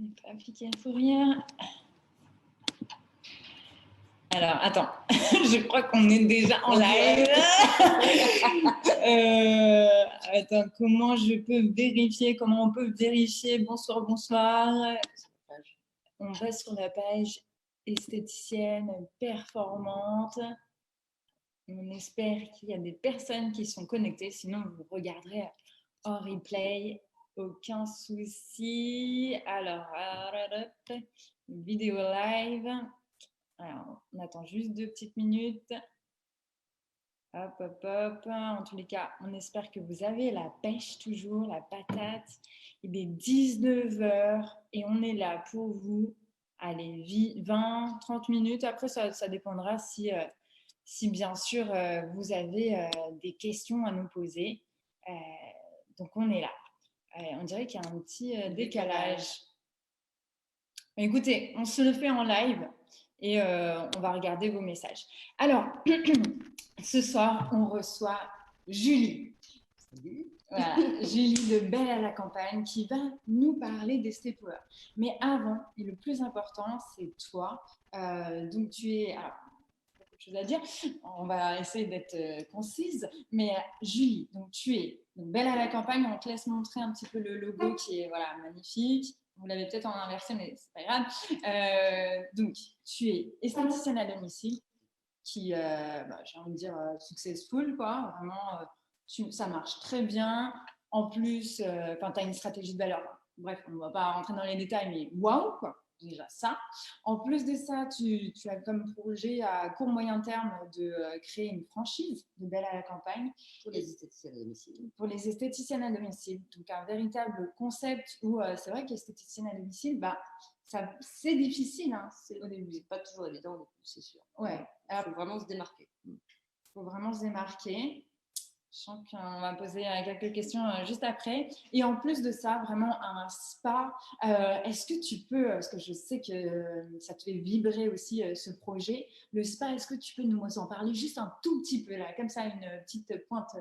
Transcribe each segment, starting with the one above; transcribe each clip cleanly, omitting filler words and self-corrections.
n'est pas appliqué un sourire. Alors, attends, je crois qu'on est déjà en live. Attends, comment je peux vérifier? Comment on peut vérifier? Bonsoir, bonsoir. On va sur la page esthéticienne performante. On espère qu'il y a des personnes qui sont connectées. Sinon, vous regarderez en replay. Aucun souci. Alors, vidéo live. Alors, on attend juste 2 petites minutes. Hop, hop, hop. En tous les cas, on espère que vous avez la pêche toujours, la patate. Il est 19h et on est là pour vous. Allez, 20, 30 minutes. Après, ça dépendra si bien sûr, vous avez des questions à nous poser. Donc, on est là. On dirait qu'il y a un petit décalage. Mais écoutez, on se le fait en live et on va regarder vos messages. Alors, ce soir, on reçoit Julie. Voilà, Julie de Belle à la campagne qui va nous parler des Step Power. Mais avant, et le plus important, c'est toi. Donc, tu es... Alors, beaucoup de choses à dire. On va essayer d'être concise. Mais Julie, donc tu es donc Belle à la campagne. On te laisse montrer un petit peu le logo qui est voilà, magnifique. Vous l'avez peut-être en inversé, mais c'est pas grave. Donc, tu es esthéticienne à domicile qui, j'ai envie de dire, successful, quoi. Vraiment, ça marche très bien. En plus, tu as une stratégie de valeur. Bref, on ne va pas rentrer dans les détails, mais waouh, quoi. Déjà ça. En plus de ça, tu as comme projet à court moyen terme de créer une franchise de Belle à la campagne. Pour les esthéticiennes à domicile. Pour les esthéticiennes à domicile. Donc, un véritable concept où c'est vrai qu'esthéticienne à domicile, c'est difficile au début. C'est pas toujours évident au début, c'est sûr. Ouais. Il faut vraiment se démarquer. Il faut vraiment se démarquer. Je sens qu'on va poser quelques questions juste après. Et en plus de ça, vraiment un spa. Est-ce que tu peux, parce que je sais que ça te fait vibrer aussi ce projet, le spa, est-ce que tu peux nous en parler juste un tout petit peu là, comme ça, une petite pointe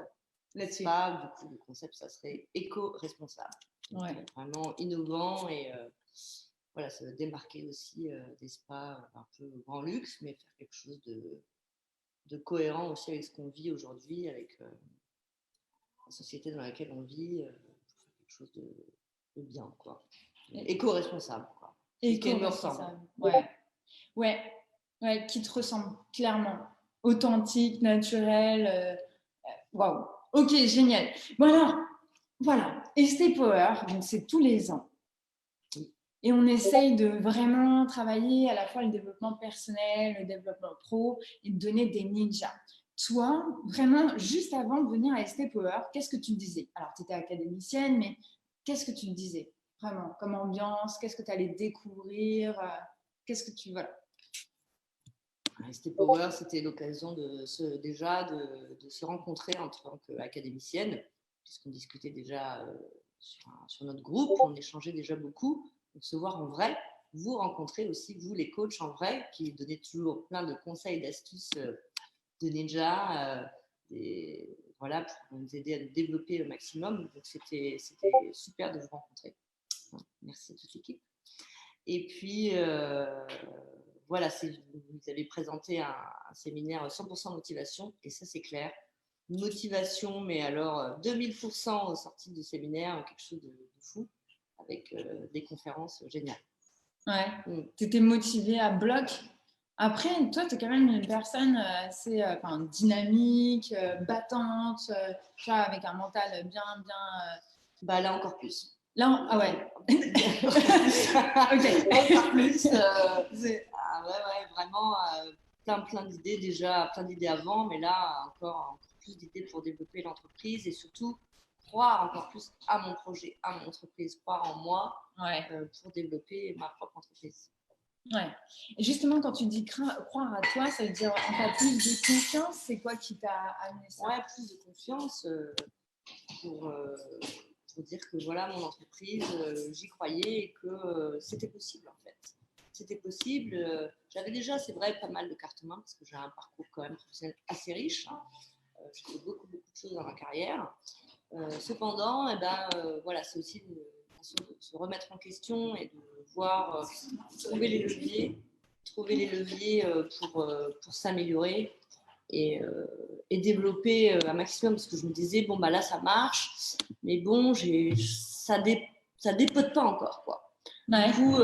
là-dessus? Spa, du coup, le concept, ça serait éco-responsable. Ouais. Vraiment innovant et voilà, ça va démarquer aussi des spas un peu grand luxe, mais faire quelque chose de cohérent aussi avec ce qu'on vit aujourd'hui, avec la société dans laquelle on vit, pour faire quelque chose de bien, quoi. Éco-responsable, quoi. Éco-responsable. Ouais, qui te ressemble clairement. Authentique, naturel. Waouh. Ok, génial. Bon alors, voilà. Estée Power, donc c'est tous les ans. Et on essaye de vraiment travailler à la fois le développement personnel, le développement pro et de donner des ninjas. Toi, vraiment, juste avant de venir à Estée Power, qu'est-ce que tu disais? Alors, tu étais académicienne, mais qu'est-ce que tu disais? Vraiment, comme ambiance, qu'est-ce que tu allais découvrir? Qu'est-ce que tu... Voilà. Estée Power, c'était l'occasion de se rencontrer en tant qu'académicienne, puisqu'on discutait déjà sur notre groupe, on échangeait déjà beaucoup, donc se voir en vrai, vous rencontrer aussi, vous les coachs en vrai, qui donnaient toujours plein de conseils, d'astuces de ninja, voilà, pour nous aider à nous développer au maximum. Donc c'était super de vous rencontrer. Merci à toute l'équipe. Et puis, voilà, vous avez présenté un séminaire 100% motivation, et ça, c'est clair. Motivation, mais alors 2000% au sortie du séminaire, quelque chose de fou, avec des conférences géniales. Ouais, tu étais motivée à bloc. Après, toi, tu es quand même une personne assez dynamique, battante, avec un mental bien... Là, encore plus. Là, ah ouais. Ok. Encore plus. Ouais, vraiment plein d'idées déjà, plein d'idées avant, mais là, encore plus d'idées pour développer l'entreprise et surtout croire encore plus à mon projet, à mon entreprise, croire en moi pour développer ma propre entreprise. Ouais. Et justement, quand tu dis croire à toi, ça veut dire encore plus de confiance. C'est quoi qui t'a amené ça? Ouais, plus de confiance pour dire que voilà, mon entreprise, j'y croyais et que c'était possible en fait. C'était possible. J'avais déjà, c'est vrai, pas mal de cartes en main parce que j'ai un parcours quand même professionnel assez riche. J'ai fait beaucoup de choses dans ma carrière. Cependant, voilà, c'est aussi une se remettre en question et de voir, trouver les leviers pour s'améliorer et développer un maximum. Parce que je me disais, bon, bah là, ça marche, mais bon, ça dépote pas encore, quoi. Ouais. Du coup,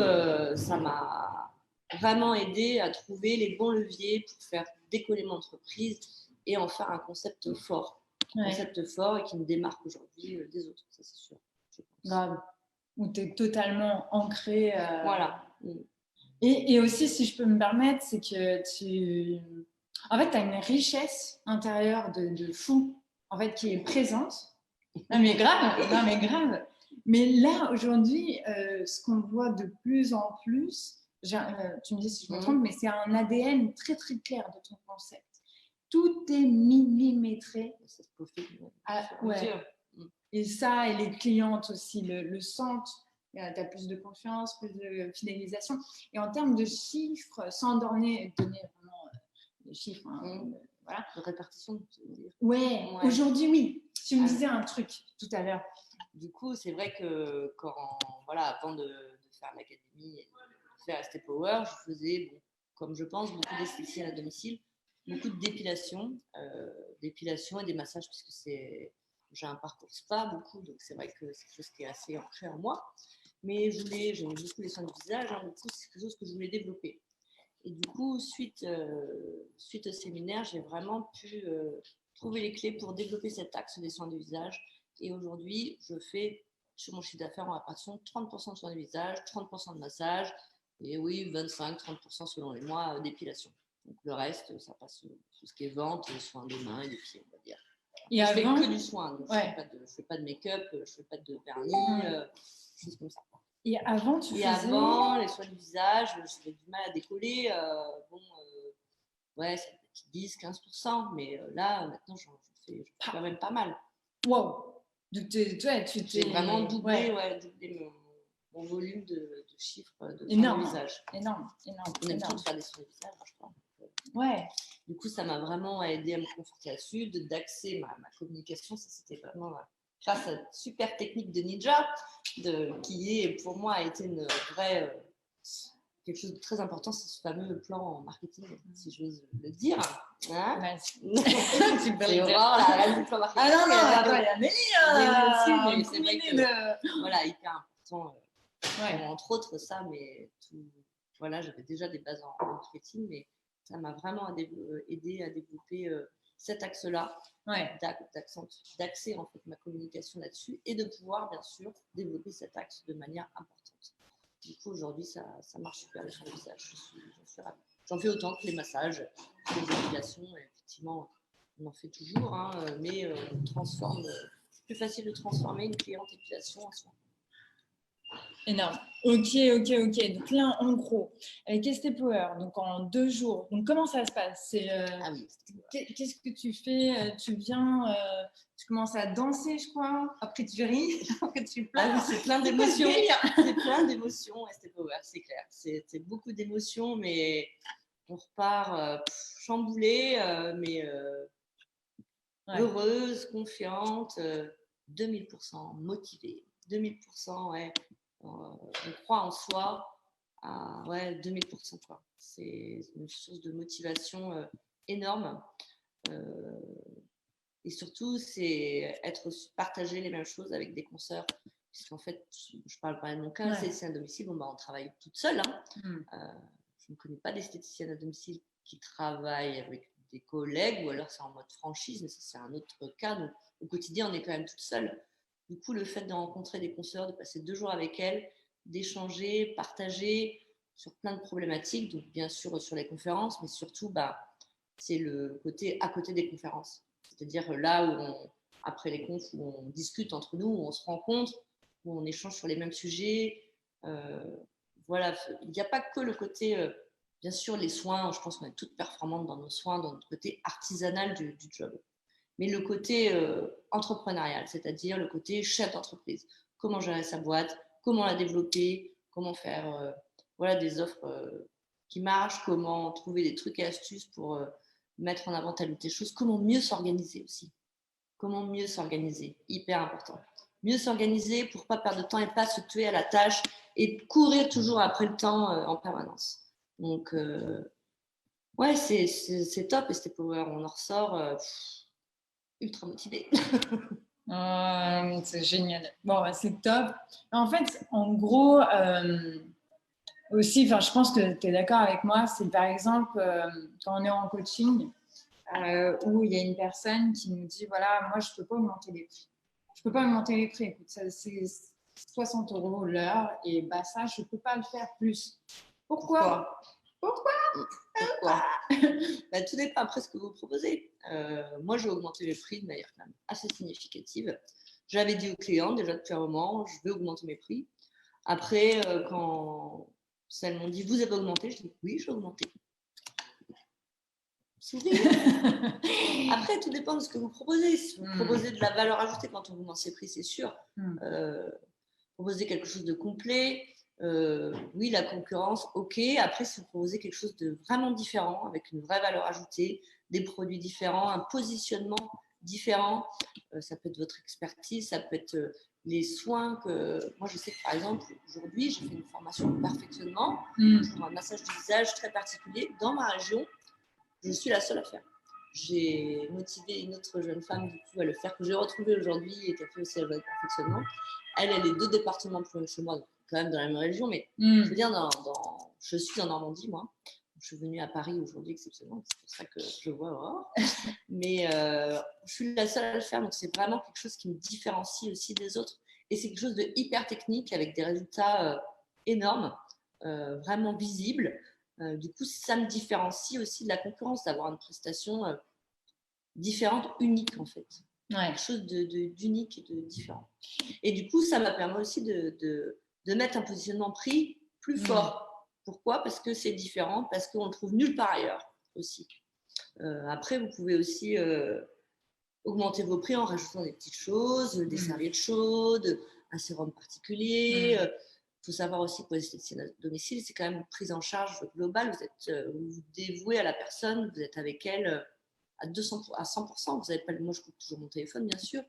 ça m'a vraiment aidé à trouver les bons leviers pour faire décoller mon entreprise et en faire un concept fort. Un concept fort et qui me démarque aujourd'hui des autres, ça c'est sûr. Grave. Où tu es totalement ancré. Voilà. Et aussi, si je peux me permettre, c'est que tu as une richesse intérieure de fou, en fait, qui est présente. Non, mais grave. Mais là, aujourd'hui, ce qu'on voit de plus en plus, tu me dis si je me trompe, mais c'est un ADN très, très clair de ton concept. Tout est millimétré. Ça se profite. Ouais. Et ça, et les clientes aussi le sentent. Tu as plus de confiance, plus de fidélisation. Et en termes de chiffres, sans donner vraiment des chiffres, voilà. De répartition, tu veux dire. Ouais. Aujourd'hui, oui. Tu me disais un truc tout à l'heure. Du coup, c'est vrai que avant de faire l'académie et de faire ST Power, je faisais, comme je pense, beaucoup d'esthéticiennes à domicile, beaucoup de dépilation et des massages, puisque j'ai un parcours spa beaucoup, donc c'est vrai que c'est quelque chose qui est assez ancré en moi. Mais j'aime beaucoup les soins de visage, du coup, c'est quelque chose que je voulais développer. Et du coup, suite au séminaire, j'ai vraiment pu trouver les clés pour développer cet axe des soins de visage. Et aujourd'hui, je fais sur mon chiffre d'affaires en répartition 30% de soins de visage, 30% de massage, et oui, 25-30% selon les mois d'épilation. Donc le reste, ça passe tout ce qui est vente, les soins des mains et des pieds, on va dire. Je fais que du soin, donc je ne fais pas de make-up, je ne fais pas de vernis, choses comme ça. Et avant, avant, les soins du visage, j'avais du mal à décoller. C'est 10-15%, mais là, maintenant, j'en fais quand même pas mal. Wow! J'ai vraiment doublé mon volume de chiffres de soins de visage. Énorme. On aime tous faire des soins de visage, je crois. Ouais. Du coup, ça m'a vraiment aidé à me conforter là-dessus, d'axer ma communication. Ça, c'était vraiment grâce à cette super technique de Ninja, qui est pour moi a été une vraie quelque chose de très important, c'est ce fameux plan marketing, si j'ose le dire. Hein tu peux le dire. La reine du plan marketing. Ah non, il y a Amélie aussi, mais c'est vrai que, voilà, hyper important. Entre autres ça, mais j'avais déjà des bases en marketing, mais ça m'a vraiment aidé à développer cet axe-là, d'axer en fait ma communication là-dessus et de pouvoir bien sûr développer cet axe de manière importante. Du coup, aujourd'hui, ça marche super bien sur le visage. J'en suis ravie. J'en fais autant que les massages, les épilations. Effectivement, on en fait toujours, mais on transforme. C'est plus facile de transformer une cliente épilation en soin. Énorme. Ok. Donc là, en gros, avec ST Power, donc en 2 jours, donc comment ça se passe? Qu'est-ce que tu fais? Tu viens, tu commences à danser, je crois. Après, tu ris. Après, tu pleures. C'est plein d'émotions. C'est plein d'émotions, ST Power, c'est clair. C'est beaucoup d'émotions, mais on repart chamboulée, mais heureuse, confiante, 2000% motivée. 2000%, on croit en soi à 2000%, quoi. C'est une source de motivation énorme et surtout c'est partager les mêmes choses avec des consoeurs, puisqu'en fait je parle pas de mon cas, esthéticienne à domicile, on travaille toute seule, je ne connais pas d'esthéticienne à domicile qui travaille avec des collègues, ou alors c'est en mode franchise, mais ça c'est un autre cas. Donc au quotidien on est quand même toute seule. Du coup, le fait de rencontrer des consoeurs, de passer 2 jours avec elles, d'échanger, partager sur plein de problématiques, donc bien sûr sur les conférences, mais surtout, c'est le côté à côté des conférences. C'est-à-dire là où après les confs, où on discute entre nous, où on se rencontre, où on échange sur les mêmes sujets. Voilà, il n'y a pas que le côté, bien sûr, les soins, je pense qu'on est toutes performantes dans nos soins, dans notre côté artisanal du job. Mais le côté entrepreneurial, c'est-à-dire le côté chef d'entreprise. Comment gérer sa boîte, comment la développer, comment faire des offres qui marchent, comment trouver des trucs et astuces pour mettre en avant telle ou telle chose, comment mieux s'organiser aussi. Comment mieux s'organiser, hyper important. mieux s'organiser pour ne pas perdre de temps et pas se tuer à la tâche et courir toujours après le temps en permanence. Donc, ouais, c'est top, ST Power. On en ressort ultra motivé. C'est génial. Bon, bah, c'est top. En fait, en gros, aussi, je pense que tu es d'accord avec moi, c'est par exemple quand on est en coaching, où il y a une personne qui nous dit, voilà, moi, je ne peux pas augmenter les prix. Je ne peux pas augmenter les prix. Écoute, c'est 60 € l'heure et bah, ça, je ne peux pas le faire plus. Pourquoi Bah, tout dépend après ce que vous proposez. Moi, j'ai augmenté les prix de manière quand même assez significative. J'avais dit aux clients déjà depuis un moment, je vais augmenter mes prix. Après, quand celles m'ont dit, vous avez augmenté, je dis, oui, j'ai augmenté. Après, tout dépend de ce que vous proposez. Si vous proposez de la valeur ajoutée quand on vous lance ses prix, c'est sûr. Proposer quelque chose de complet, oui, la concurrence, ok. Après, si vous proposez quelque chose de vraiment différent, avec une vraie valeur ajoutée, des produits différents, un positionnement différent, ça peut être votre expertise, ça peut être les soins que... Moi, je sais que, par exemple, aujourd'hui, j'ai fait une formation de perfectionnement pour un massage du visage très particulier dans ma région. Je suis la seule à faire. J'ai motivé une autre jeune femme du coup à le faire, que j'ai retrouvée aujourd'hui et qui a fait aussi le perfectionnement. Elle est 2 départements plus loin que chez moi, donc quand même dans la même région, mais je veux dire, je suis en Normandie, moi. Je suis venue à Paris aujourd'hui exceptionnellement, c'est pour ça que je vois Aurore. Mais je suis la seule à le faire, donc c'est vraiment quelque chose qui me différencie aussi des autres. Et c'est quelque chose de hyper technique avec des résultats énormes, vraiment visibles. Du coup, ça me différencie aussi de la concurrence, d'avoir une prestation différente, unique en fait. Ouais. Quelque chose d'unique et de différent. Et du coup, ça m'a permis aussi de mettre un positionnement prix plus fort. Pourquoi ? Parce que c'est différent, parce qu'on le trouve nulle part ailleurs aussi. Après, vous pouvez aussi augmenter vos prix en rajoutant des petites choses, des serviettes chaudes, un sérum particulier. Il faut savoir aussi que pour l'esthéticienne à domicile, c'est quand même une prise en charge globale. Vous vous dévouez à la personne, vous êtes avec elle à 100%. Vous avez pas, moi, je coupe toujours mon téléphone, bien sûr.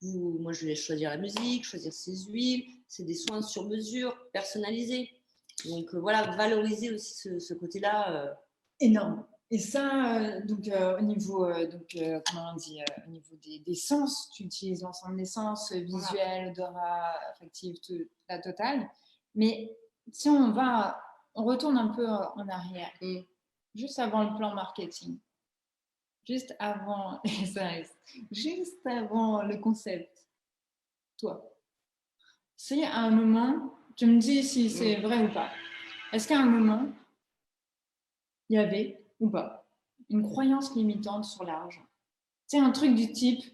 Moi, je vais choisir la musique, choisir ses huiles. C'est des soins sur mesure, personnalisés. Donc, voilà, valoriser aussi ce côté-là. Énorme. Et ça, au niveau, comment on dit, au niveau des sens, tu utilises l'ensemble des sens, visuel, odorat, affectif, la totale. Mais si on retourne un peu en arrière, juste avant le plan marketing, juste avant juste avant le concept, toi, c'est à un moment, tu me dis si c'est vrai ou pas. Est-ce qu'à un moment, il y avait ou pas une croyance limitante sur l'argent? C'est un truc du type,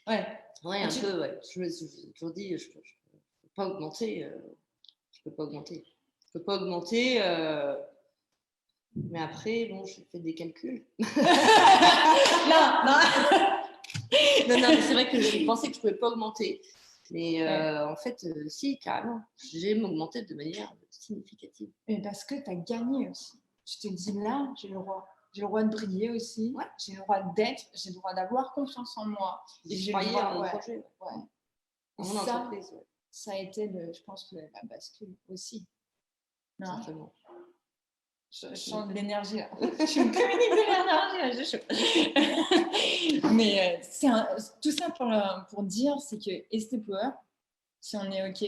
ouais, un peu, ouais. Je me suis toujours dit, je peux pas augmenter. Je peux pas augmenter. Mais après, bon, j'ai fait des calculs. non, mais c'est vrai que je pensais que je pouvais pas augmenter. Mais en fait, si, carrément. J'ai augmenté de manière significative. Et parce que tu as gagné aussi. Tu te dis là, j'ai le droit. J'ai le droit de briller aussi. Ouais. J'ai le droit d'être. J'ai le droit d'avoir confiance en moi. Et j'ai croyé en mon projet. Ouais. En mon entreprise. Ouais. Ça a été, je pense, la bascule aussi. Non. Certainement. Je sens de l'énergie là. Je suis une communique de l'énergie là, j'ai chaud. Mais tout ça pour dire, c'est que ST Power, si on est OK,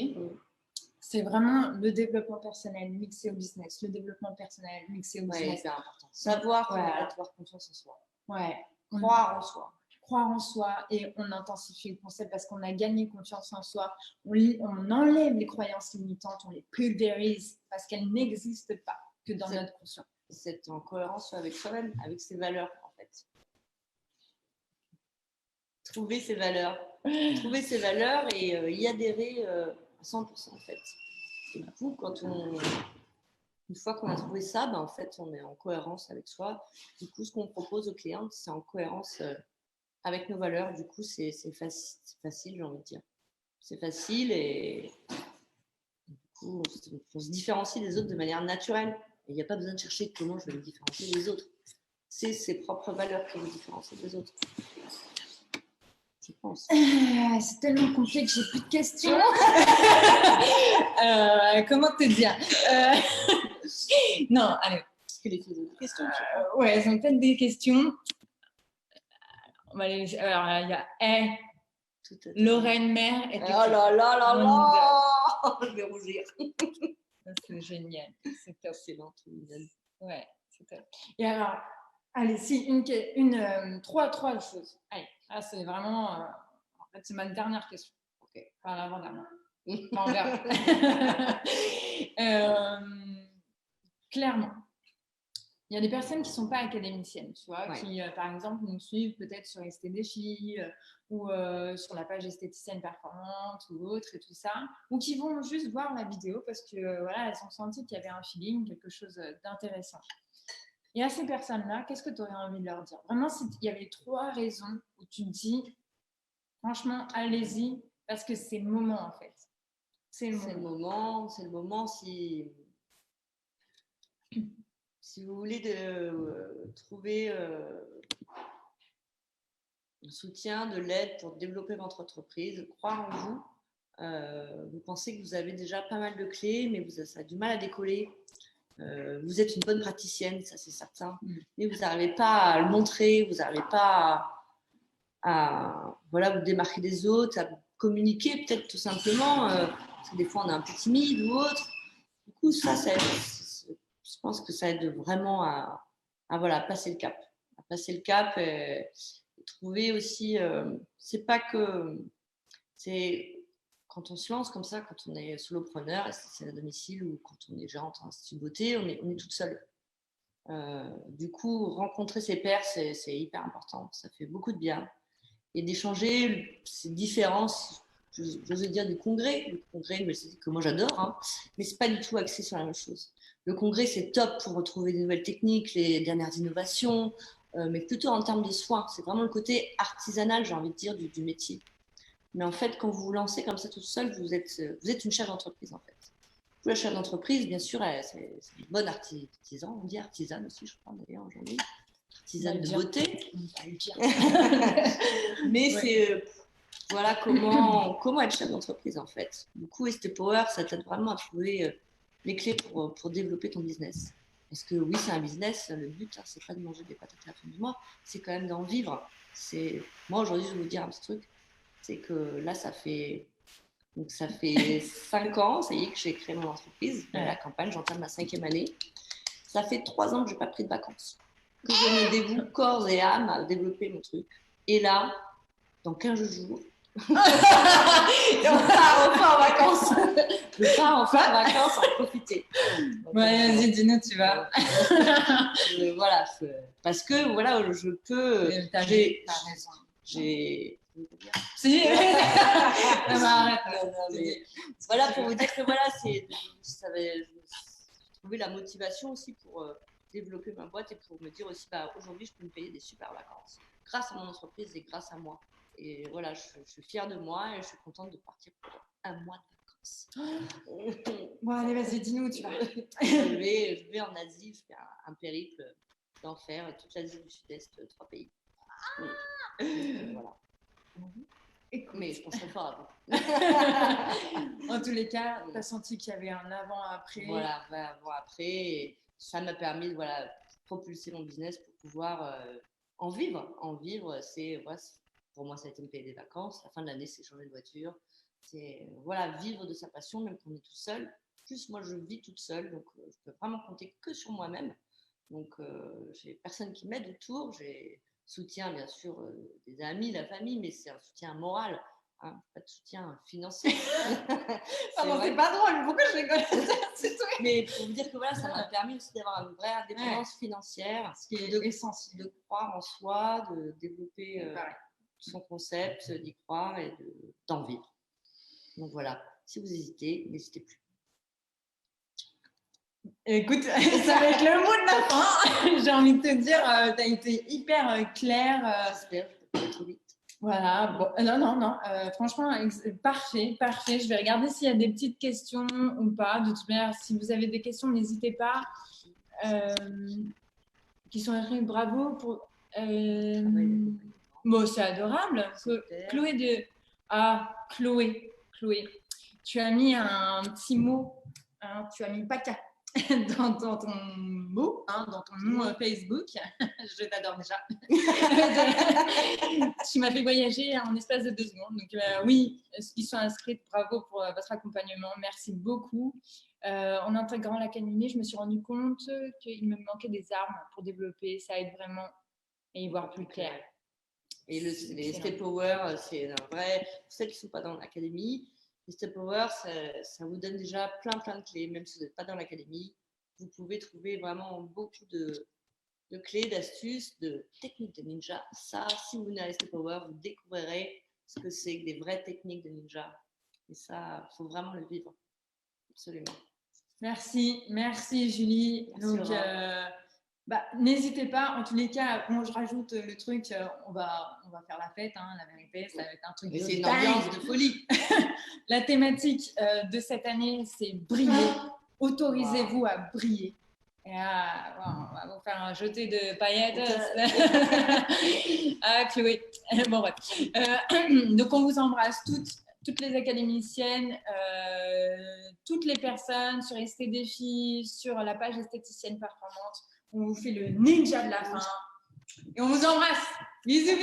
c'est vraiment le développement personnel mixé au business. Le développement personnel mixé au business. C'est important. Savoir avoir confiance en soi. Ouais. Croire en soi. Croire en soi et on intensifie le concept parce qu'on a gagné confiance en soi. On enlève les croyances limitantes, on les pulvérise parce qu'elles n'existent pas que dans notre conscient. C'est en cohérence avec soi-même, avec ses valeurs en fait. Trouver ses valeurs et y adhérer à 100% en fait. Et du coup, une fois qu'on a trouvé ça, en fait, on est en cohérence avec soi. Du coup, ce qu'on propose aux clientes, c'est en cohérence avec nos valeurs. Du coup, c'est facile, j'ai envie de dire. C'est facile et du coup, on se différencie des autres de manière naturelle. Il n'y a pas besoin de chercher comment je vais me différencier des autres. C'est ses propres valeurs qui vous différencient des autres. je pense. C'est tellement complet que j'ai plus de questions. Comment te dire Non, allez. Est-ce que les filles ont des questions? Ouais, elles ont peut-être des questions. Alors, il y a Lorraine Mère. Oh là là là là. Je vais rougir. C'est génial. C'est top. Excellent. Ouais, c'est top. Et alors, allez, si, trois choses. Allez, là, c'est vraiment... en fait, c'est ma dernière question. Ok. Enfin, l'avant-dernière. Enfin, on verra. Clairement, il y a des personnes qui ne sont pas académiciennes, tu vois, qui, par exemple, nous suivent peut-être sur ST Défi ou sur la page esthéticienne performante ou autre et tout ça, ou qui vont juste voir la vidéo parce que voilà, elles ont senti qu'il y avait un feeling, quelque chose d'intéressant. Et à ces personnes-là, qu'est-ce que tu aurais envie de leur dire? Vraiment, s'il y avait 3 raisons où tu te dis, franchement, allez-y, parce que c'est le moment en fait. C'est le moment. C'est le moment si vous voulez trouver un soutien, de l'aide pour développer votre entreprise, croire en vous. Vous pensez que vous avez déjà pas mal de clés, mais ça a du mal à décoller. Vous êtes une bonne praticienne, ça c'est certain, mais vous n'arrivez pas à le montrer, vous n'arrivez pas à vous démarquer des autres, à communiquer peut-être tout simplement, parce que des fois on est un peu timide ou autre. Du coup, je pense que ça aide vraiment à passer le cap. À passer le cap et trouver aussi, c'est pas que... C'est quand on se lance comme ça, quand on est solopreneur, c'est à domicile ou quand on est gérante en institut de beauté, on est toute seule. Du coup, rencontrer ses pairs, c'est hyper important. Ça fait beaucoup de bien. Et d'échanger ces différences, j'ose dire du congrès. Le congrès, mais c'est que moi j'adore, hein, mais c'est pas du tout axé sur la même chose. Le congrès, c'est top pour retrouver des nouvelles techniques, les dernières innovations, mais plutôt en termes de soins. C'est vraiment le côté artisanal, j'ai envie de dire, du métier. Mais en fait, quand vous vous lancez comme ça toute seule, vous êtes une chef d'entreprise en fait. La chef d'entreprise, bien sûr, c'est une bonne artisan, on dit artisane aussi, je crois d'ailleurs aujourd'hui. Artisane de beauté. Mais c'est voilà comment être chef d'entreprise en fait. Du coup, ST Power, ça t'aide vraiment à trouver les clés pour développer ton business. Parce que oui, c'est un business, le but, c'est pas de manger des patates à la fin du mois, c'est quand même d'en vivre. Moi, aujourd'hui, je vais vous dire un petit truc, c'est que là, ça fait 5 ans, ça y est, que j'ai créé mon entreprise à la campagne, j'entame ma 5e année. Ça fait 3 ans que je n'ai pas pris de vacances. Que je me dévoue corps et âme à développer mon truc. Et là, dans 15 jours, je pars enfin en vacances. Je pars enfin en vacances, en profiter. Ouais, vas-y, dis-nous, tu vas. Voilà, parce que voilà, je peux. T'as raison. Si. Voilà, pour vous dire que voilà, j'ai trouvé la motivation aussi pour développer ma boîte et pour me dire aussi, aujourd'hui, je peux me payer des super vacances grâce à mon entreprise et grâce à moi. Et voilà, je suis fière de moi et je suis contente de partir pour un mois de vacances. Bon, allez, vas-y, dis-nous, tu vas. Je vais en Asie, je fais un périple d'enfer, toute l'Asie du Sud-Est, 3 pays. Voilà. Écoute. Mais je penserais fort à vous. En tous les cas, tu as senti qu'il y avait un avant-après. Voilà, avant-après. Et ça m'a permis de propulser mon business pour pouvoir en vivre. En vivre, pour moi, ça a été me payer des vacances. La fin de l'année, c'est changer de voiture. C'est vivre de sa passion, même quand on est tout seul. Plus, moi, je vis toute seule, donc je peux vraiment compter que sur moi-même. Donc, j'ai personne qui m'aide autour. J'ai soutien, bien sûr, des amis, la famille, mais c'est un soutien moral, hein, pas de soutien financier. C'est pas drôle, pourquoi je rigole? Mais pour vous dire que ça m'a permis aussi d'avoir une vraie indépendance financière, ce qui est essentiel, de croire en soi, de développer son concept, d'y croire et d'en vivre. Donc voilà, si vous hésitez, n'hésitez plus. Écoute, ça va être le mot de la fin. J'ai envie de te dire, tu as été hyper claire. J'espère que je peux trop vite. Voilà, bon, non, franchement, parfait. Je vais regarder s'il y a des petites questions ou pas. De toute manière, si vous avez des questions, n'hésitez pas. Qui sont écrites, bravo pour... Bon, c'est adorable. Super. Chloé de... Ah, Chloé. Tu as mis un petit mot, hein, tu as mis PACA dans ton mot, hein, dans ton nom Facebook. Je t'adore déjà. Tu m'as fait voyager en espace de 2 secondes. Donc oui, ceux qui sont inscrits, bravo pour votre accompagnement. Merci beaucoup. En intégrant l'académie, je me suis rendu compte qu'il me manquait des armes pour développer. Ça aide vraiment à y voir plus clair. Et les Step Power, c'est un vrai. Pour celles qui ne sont pas dans l'académie, les Step Power, ça vous donne déjà plein de clés. Même si vous n'êtes pas dans l'académie, vous pouvez trouver vraiment beaucoup de clés, d'astuces, de techniques de ninja. Ça, si vous venez à les Step Power, vous découvrirez ce que c'est que des vraies techniques de ninja. Et ça, il faut vraiment le vivre. Absolument. Merci Julie. Merci, donc, n'hésitez pas. En tous les cas, bon, je rajoute le truc. On va faire la fête. Hein, la vérité, ça va être un truc de dingue. C'est une ambiance de folie. La thématique de cette année, c'est briller. Autorisez-vous à briller. Et on va vous faire un jeté de paillettes. Chloé. Bon, bref. Donc, on vous embrasse toutes les académiciennes, toutes les personnes sur ST Défi, sur la page esthéticienne performante. On vous fait le ninja de la fin. Et on vous embrasse. Bisous.